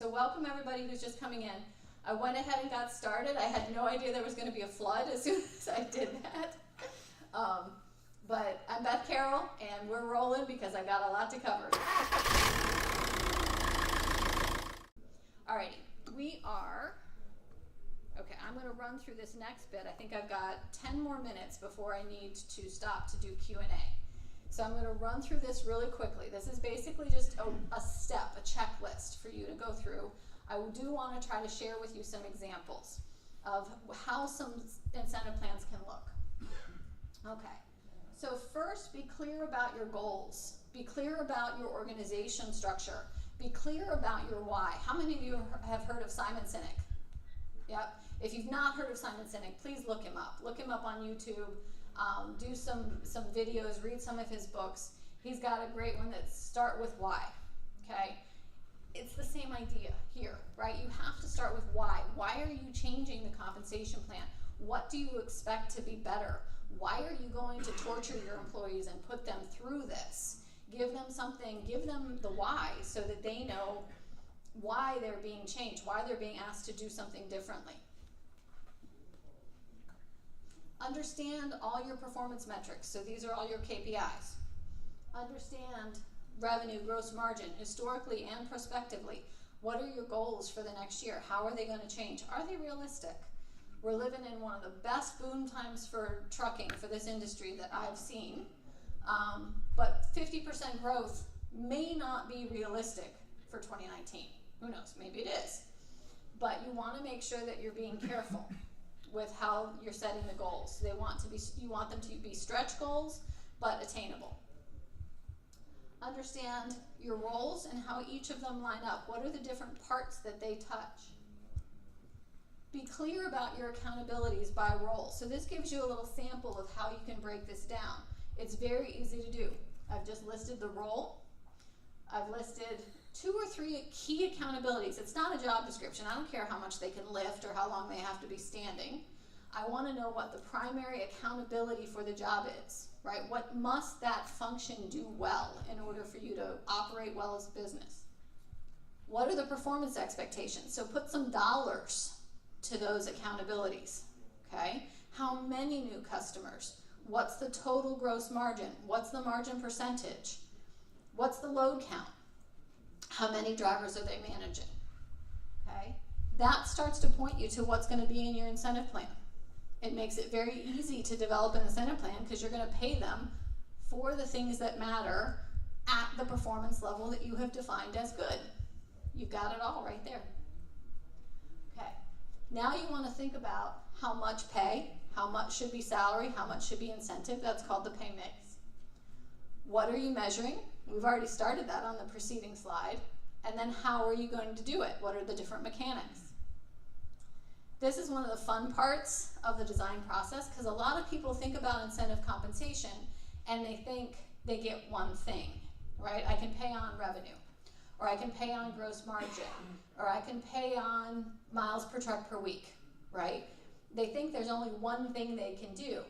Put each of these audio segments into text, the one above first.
So welcome everybody who's just coming in. I went ahead and got started. I had no idea there was going to be a flood as soon as I did that. But I'm Beth Carroll, and we're rolling because I got a lot to cover. Alrighty, okay, I'm going to run through this next bit. I think I've got 10 more minutes before I need to stop to do Q&A. So I'm going to run through this really quickly. This is basically just a step, a checklist for you to go through. I do want to try to share with you some examples of how some incentive plans can look. Okay, so first be clear about your goals. Be clear about your organization structure. Be clear about your why. How many of you have heard of Simon Sinek? Yep. If you've not heard of Simon Sinek, please look him up. Look him up on YouTube. Do some videos, read some of his books. He's got a great one that start with why, okay? It's the same idea here, right? You have to start with why. Why are you changing the compensation plan? What do you expect to be better? Why are you going to torture your employees and put them through this? Give them something, give them the why so that they know why they're being changed, why they're being asked to do something differently. Understand all your performance metrics. So these are all your KPIs. Understand revenue, gross margin, historically and prospectively. What are your goals for the next year? How are they going to change? Are they realistic? We're living in one of the best boom times for trucking for this industry that I've seen. But 50% growth may not be realistic for 2019. Who knows? Maybe it is. But you want to make sure that you're being careful with how you're setting the goals. You want them to be stretch goals, but attainable. Understand your roles and how each of them line up. What are the different parts that they touch? Be clear about your accountabilities by role. So this gives you a little sample of how you can break this down. It's very easy to do. I've just listed the role. I've listed 2 or 3 key accountabilities. It's not a job description. I don't care how much they can lift or how long they have to be standing. I want to know what the primary accountability for the job is, right? What must that function do well in order for you to operate well as a business? What are the performance expectations? So put some dollars to those accountabilities, okay? How many new customers? What's the total gross margin? What's the margin percentage? What's the load count? How many drivers are they managing? Okay? That starts to point you to what's going to be in your incentive plan. It makes it very easy to develop an incentive plan because you're going to pay them for the things that matter at the performance level that you have defined as good. You've got it all right there. Okay. Now you want to think about how much pay, how much should be salary, how much should be incentive. That's called the pay mix. What are you measuring? We've already started that on the preceding slide. And then how are you going to do it? What are the different mechanics? This is one of the fun parts of the design process because a lot of people think about incentive compensation and they think they get one thing, right? I can pay on revenue, or I can pay on gross margin, or I can pay on miles per truck per week, right? They think there's only one thing they can do.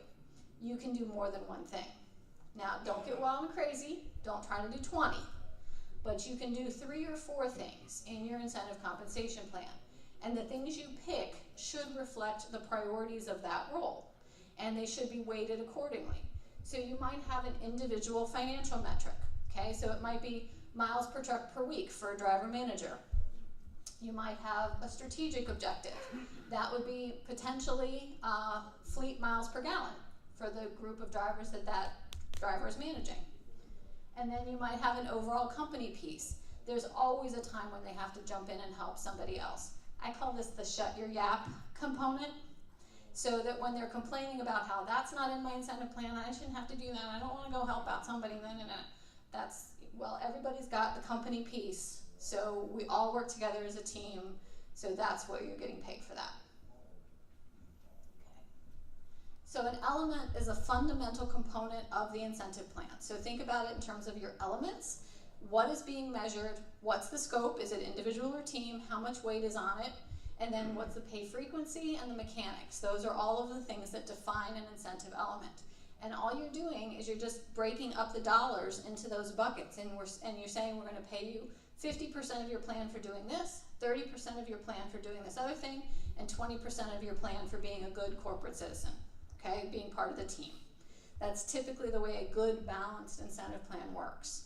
You can do more than one thing. Now, don't get wild and crazy. Don't try to do 20. But you can do 3 or 4 things in your incentive compensation plan. And the things you pick should reflect the priorities of that role. And they should be weighted accordingly. So you might have an individual financial metric. Okay, so it might be miles per truck per week for a driver manager. You might have a strategic objective. That would be potentially fleet miles per gallon for the group of drivers that driver is managing. And then you might have an overall company piece. There's always a time when they have to jump in and help somebody else. I call this the shut your yap component, so that when they're complaining about how that's not in my incentive plan, I shouldn't have to do that, I don't want to go help out somebody, that's, well, everybody's got the company piece, so we all work together as a team, so that's what you're getting paid for that. So an element is a fundamental component of the incentive plan. So think about it in terms of your elements. What is being measured? What's the scope? Is it individual or team? How much weight is on it? And then what's the pay frequency and the mechanics? Those are all of the things that define an incentive element. And all you're doing is you're just breaking up the dollars into those buckets. And you're saying we're going to pay you 50% of your plan for doing this, 30% of your plan for doing this other thing, and 20% of your plan for being a good corporate citizen, okay, being part of the team. That's typically the way a good balanced incentive plan works.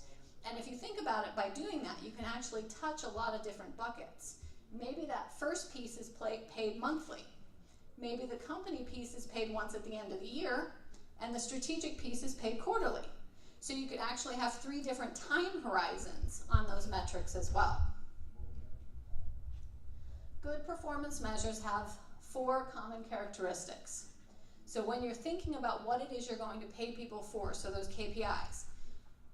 And if you think about it, by doing that, you can actually touch a lot of different buckets. Maybe that first piece is paid monthly. Maybe the company piece is paid once at the end of the year, and the strategic piece is paid quarterly. So you could actually have 3 different time horizons on those metrics as well. Good performance measures have 4 common characteristics. So when you're thinking about what it is you're going to pay people for, so those KPIs,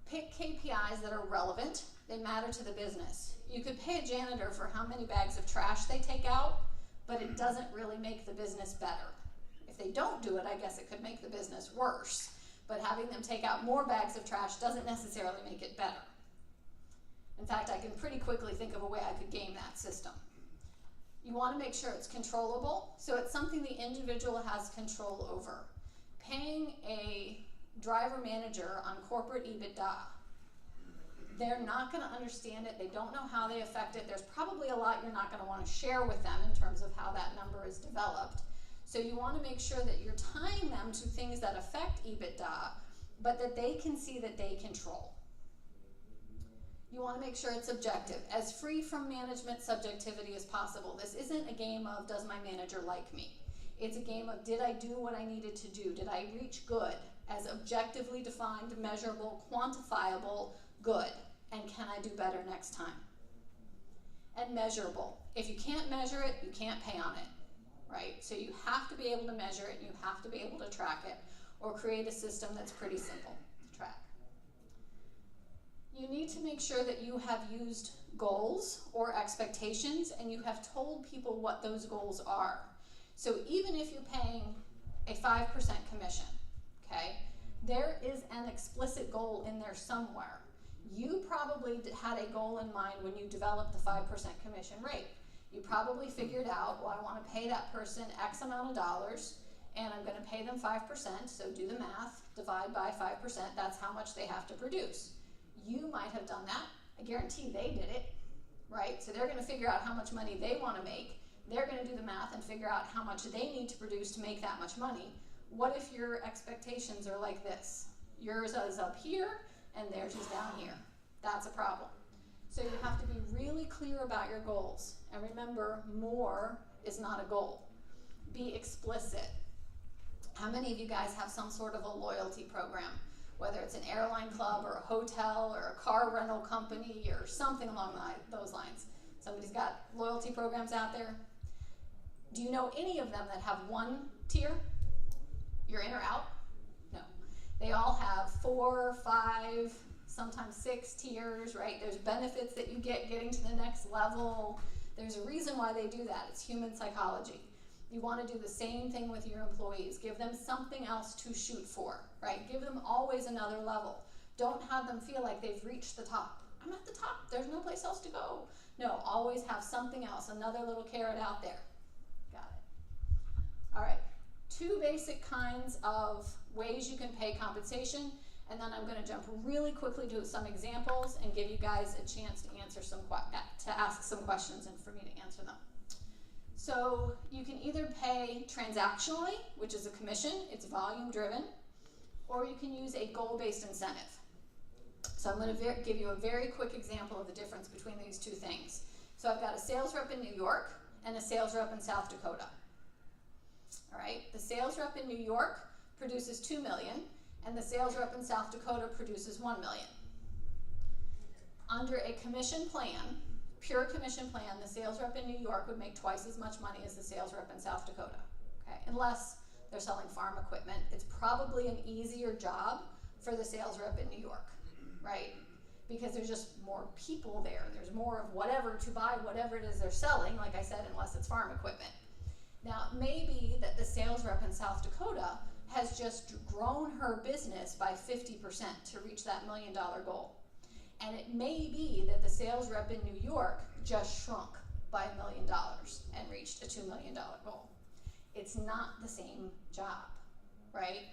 pick KPIs that are relevant, they matter to the business. You could pay a janitor for how many bags of trash they take out, but it doesn't really make the business better. If they don't do it, I guess it could make the business worse, but having them take out more bags of trash doesn't necessarily make it better. In fact, I can pretty quickly think of a way I could game that system. You want to make sure it's controllable, so it's something the individual has control over. Paying a driver manager on corporate EBITDA, they're not going to understand it, they don't know how they affect it, there's probably a lot you're not going to want to share with them in terms of how that number is developed. So you want to make sure that you're tying them to things that affect EBITDA, but that they can see that they control. You want to make sure it's objective, as free from management subjectivity as possible. This isn't a game of, does my manager like me? It's a game of, did I do what I needed to do? Did I reach good, as objectively defined, measurable, quantifiable good? And can I do better next time? And measurable. If you can't measure it, you can't pay on it, right? So you have to be able to measure it, you have to be able to track it, or create a system that's pretty simple to track. You need to make sure that you have used goals or expectations and you have told people what those goals are. So even if you're paying a 5% commission, okay, there is an explicit goal in there somewhere. You probably had a goal in mind when you developed the 5% commission rate. You probably figured out, well, I want to pay that person X amount of dollars and I'm going to pay them 5%, so do the math, divide by 5%, that's how much they have to produce. You might have done that. I guarantee they did it, right? So they're going to figure out how much money they want to make. They're going to do the math and figure out how much they need to produce to make that much money. What if your expectations are like this? Yours is up here and theirs is down here. That's a problem. So you have to be really clear about your goals. And remember, more is not a goal. Be explicit. How many of you guys have some sort of a loyalty program? Whether it's an airline club or a hotel or a car rental company or something along those lines. Somebody's got loyalty programs out there. Do you know any of them that have one tier? You're in or out? No. They all have 4, 5, sometimes 6 tiers, right? There's benefits that you get getting to the next level. There's a reason why they do that. It's human psychology. You want to do the same thing with your employees. Give them something else to shoot for, right? Give them always another level. Don't have them feel like they've reached the top. I'm at the top. There's no place else to go. No, always have something else, another little carrot out there. Got it. All right. 2 basic kinds of ways you can pay compensation, and then I'm going to jump really quickly to some examples and give you guys a chance to answer ask some questions and for me to answer them. So you can either pay transactionally, which is a commission, it's volume driven, or you can use a goal-based incentive. So I'm going to give you a very quick example of the difference between these 2 things. So I've got a sales rep in New York and a sales rep in South Dakota. All right, the sales rep in New York produces $2 million and the sales rep in South Dakota produces $1 million. Under a commission plan, pure commission plan, the sales rep in New York would make twice as much money as the sales rep in South Dakota, okay? Unless they're selling farm equipment. It's probably an easier job for the sales rep in New York, right? Because there's just more people there. There's more of whatever to buy, whatever it is they're selling, like I said, unless it's farm equipment. Now, it may be that the sales rep in South Dakota has just grown her business by 50% to reach that $1 million goal. And it may be that the sales rep in New York just shrunk by $1 million and reached a $2 million goal. It's not the same job, right?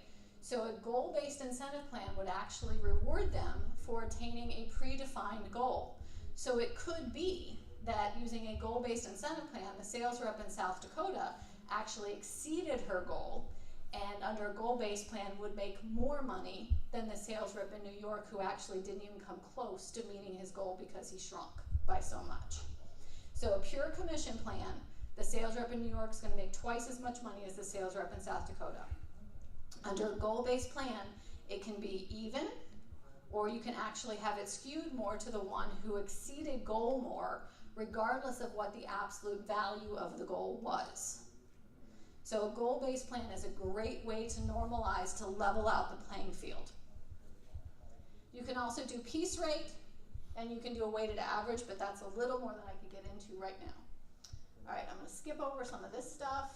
So a goal-based incentive plan would actually reward them for attaining a predefined goal. So it could be that using a goal-based incentive plan, the sales rep in South Dakota actually exceeded her goal, and under a goal-based plan would make more money than the sales rep in New York, who actually didn't even come close to meeting his goal because he shrunk by so much. So a pure commission plan, the sales rep in New York is going to make twice as much money as the sales rep in South Dakota. Under a goal-based plan, it can be even, or you can actually have it skewed more to the one who exceeded goal more, regardless of what the absolute value of the goal was. So a goal-based plan is a great way to normalize, to level out the playing field. You can also do piece rate, and you can do a weighted average, but that's a little more than I could get into right now. All right, I'm going to skip over some of this stuff.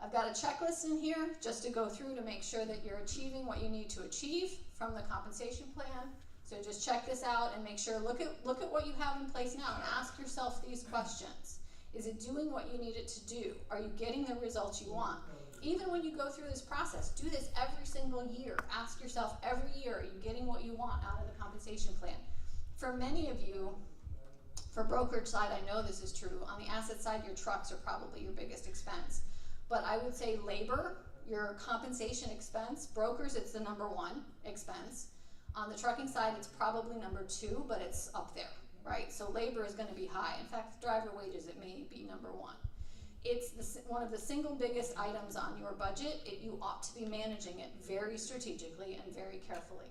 I've got a checklist in here just to go through to make sure that you're achieving what you need to achieve from the compensation plan. So just check this out and make sure, look at what you have in place now and ask yourself these questions. Is it doing what you need it to do? Are you getting the results you want? Even when you go through this process, do this every single year. Ask yourself every year, are you getting what you want out of the compensation plan? For many of you, for brokerage side, I know this is true. On the asset side, your trucks are probably your biggest expense. But I would say labor, your compensation expense, brokers, it's the #1 expense. On the trucking side, it's probably #2, but it's up there, right? So labor is going to be high. In fact, driver wages, it may be #1. It's one of the single biggest items on your budget. You ought to be managing it very strategically and very carefully.